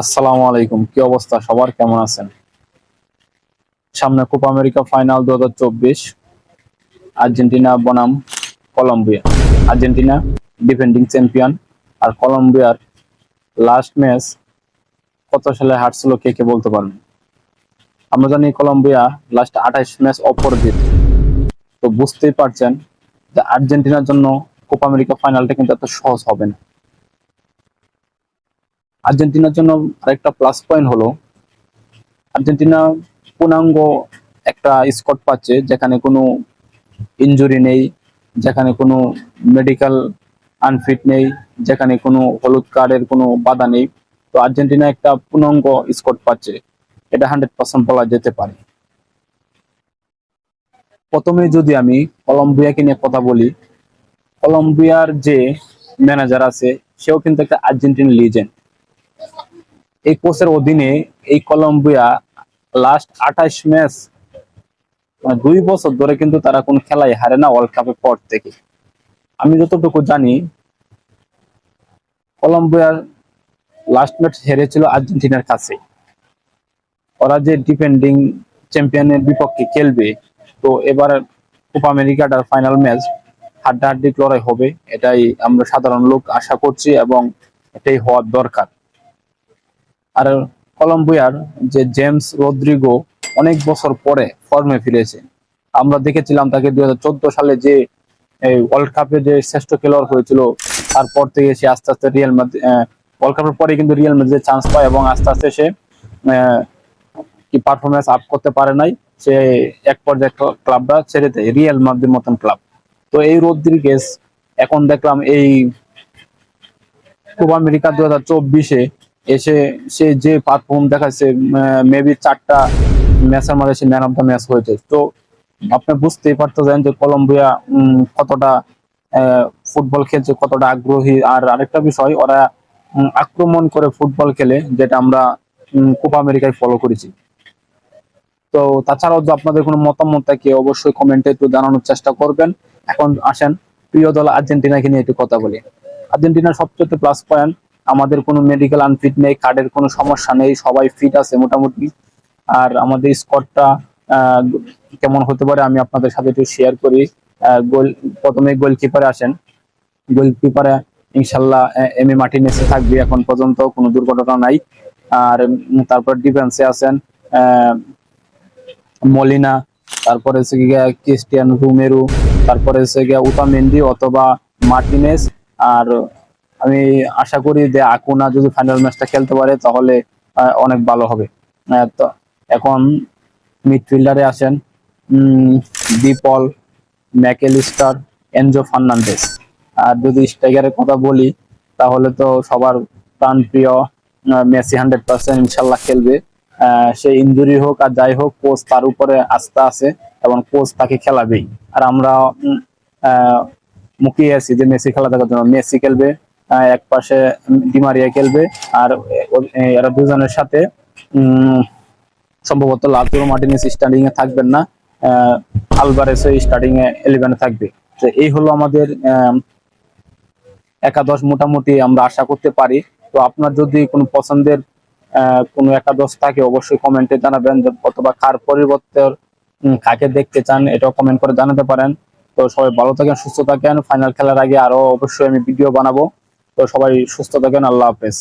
আসসালামু আলাইকুম, কি অবস্থা সবার, কেমন আছেন? সামনে কোপা আমেরিকা ফাইনাল 2024, আর্জেন্টিনা বনাম কলম্বিয়া। আর্জেন্টিনা ডিফেন্ডিং চ্যাম্পিয়ন, আর কলম্বিয়ার লাস্ট ম্যাচ কত সালে হারছিল কে কে বলতে পারবেন? আমরা জানি কলম্বিয়া লাস্ট 28 ম্যাচ অপরাজিত। তো বুঝতেই পারছেন যে আর্জেন্টিনার জন্য কোপা আমেরিকা ফাইনালটা কিন্তু এত সহজ হবে না। আর্জেন্টিনার জন্য আরেকটা প্লাস পয়েন্ট হলো আর্জেন্টিনা পূর্ণাঙ্গ একটা স্কোয়াড পাচ্ছে, যেখানে কোনো ইনজুরি নেই, যেখানে কোনো মেডিকেল আনফিট নেই, যেখানে কোনো হলুদ কার্ডের কোনো বাধা নেই। তো আর্জেন্টিনা একটা পূর্ণাঙ্গ স্কোয়াড পাচ্ছে, এটা 100% বলা যেতে পারে। প্রথমে যদি আমি কলম্বিয়াকে নিয়ে কথা বলি, কলম্বিয়ার যে ম্যানেজার আছে সেও কিন্তু একটা আর্জেন্টিনা লিজেন্ড। এই কোচের অধীনে এই কলম্বিয়া লাস্ট 28 ম্যাচ, 2 বছর ধরে কিন্তু তারা কোন খেলায় হারে না ওয়ার্ল্ড কাপের পর থেকে। আমি যতটুকু জানি কলম্বিয়ার লাস্ট ম্যাচ হেরেছিল আর্জেন্টিনার কাছে। ওরা যে ডিফেন্ডিং চ্যাম্পিয়নের বিপক্ষে খেলবে, তো এবার কোপা আমেরিকাটার ফাইনাল ম্যাচ হাড্ডাহাড্ডি লড়াই হবে, এটাই আমরা সাধারণ লোক আশা করছি এবং এটাই হওয়ার দরকার। আর কলম্বিয়ার যে জেমস রদ্রিগো অনেক বছর পরে ফর্মে ফিরেছে। আমরা দেখেছিলাম তাকে 2014 সালে যে ওয়ার্ল্ড কাপে যে শ্রেষ্ঠ খেলোয়াড় হয়েছিল, তারপর থেকে সে আস্তে আস্তে রিয়াল মাদ্রিদ, ওয়ার্ল্ড কাপের পরে কিন্তু রিয়াল মাদ্রিদে চান্স পায় এবং আস্তে আস্তে সে কি পারফরমেন্স আপ করতে পারে নাই। সে এক পর্যায়ে ক্লাবটা ছেড়ে দেয়, রিয়াল মাদ্রিদ মতন ক্লাব। তো এই রদ্রিগেজ এখন দেখলাম এই কোপা আমেরিকা 2024-এ এসে সে যে পারফর্ম দেখাচ্ছে, মেবি 4টা ম্যাচের মধ্যে সে ম্যান অফ দ্য ম্যাচ হয়েছে। তো আপনি বুঝতেই পারতেছেন যে কলম্বিয়া কতটা ফুটবল খেলছে, কতটা আগ্রহী। আর আরেকটা বিষয়, ওরা আক্রমণ করে ফুটবল খেলে, যেটা আমরা কোপা আমেরিকায় ফলো করেছি। তো তাছাড়াও যদি আপনাদের কোনো মতামত থাকে অবশ্যই কমেন্টে একটু জানানোর চেষ্টা করবেন। এখন আসেন প্রিয় দল আর্জেন্টিনাকে নিয়ে একটু কথা বলি। আর্জেন্টিনার সবচেয়ে প্লাস পয়েন্ট, আমাদের কোনো মেডিকেল আনফিট নেই, কার্ডের কোনো সমস্যা নেই, সবাই ফিট আছে মোটামুটি। আর আমাদের স্কোয়াডটা কেমন হতে পারে আমি আপনাদের সাথে একটু শেয়ার করি। প্রথমে গোলকিপারে আসেন। গোলকিপারে ইনশাল্লাহ এমি মার্টিনেজ থাকবে, এখন পর্যন্ত কোনো দুর্ঘটনা নাই। আর তারপর ডিফেন্সে আছেন মলিনা, তারপরে হচ্ছে গিয়া ক্রিস্টিয়ান রুমেরু, তারপরে হচ্ছে গিয়া উতামেন্ডি অথবা মার্টিনেজ। আর আমি আশা করি যে আকুনা যদি ফাইনাল ম্যাচটা খেলতে পারে তাহলে অনেক ভালো হবে। তো এখন মিডফিল্ডারে আছেন ডিপল, ম্যাকেলিস্টার, এনজো ফার্নান্ডেস। আর যদি স্ট্রাইকারের কথা বলি তাহলে তো সবার প্রাণপ্রিয় মেসি 100% ইনশাল্লাহ খেলবে। সে ইনজুরি হোক আর যাই হোক, কোচ তার উপরে আস্থা আছে এবং কোচ তাকে খেলাবেই। আর আমরা মুখিয়ে আছি যে মেসি খেলা দেখার জন্য। মেসি খেলবে, এক পাশে ডিমারিয়া খেলবে, আর এরা দুজনের সাথে সম্ভবত লাউতারো মার্টিনেজ স্টার্টিং এ থাকবেন না, আলভারেজ স্টার্টিং এ 11 এ থাকবে। তো এই হলো আমাদের একাদশ, মোটামুটি আমরা আশা করতে পারি। তো আপনার যদি কোনো পছন্দের কোনো একাদশ থাকে অবশ্যই কমেন্টে জানাবেন, অথবা কার পরিবর্তে কাকে দেখতে চান এটাও কমেন্ট করে জানাতে পারেন। তো সবাই ভালো থাকেন, সুস্থ থাকেন। ফাইনাল খেলার আগে আরো অবশ্যই আমি ভিডিও বানাবো। তো সবাই সুস্থ থাকেন, আল্লাহ হাফেজ।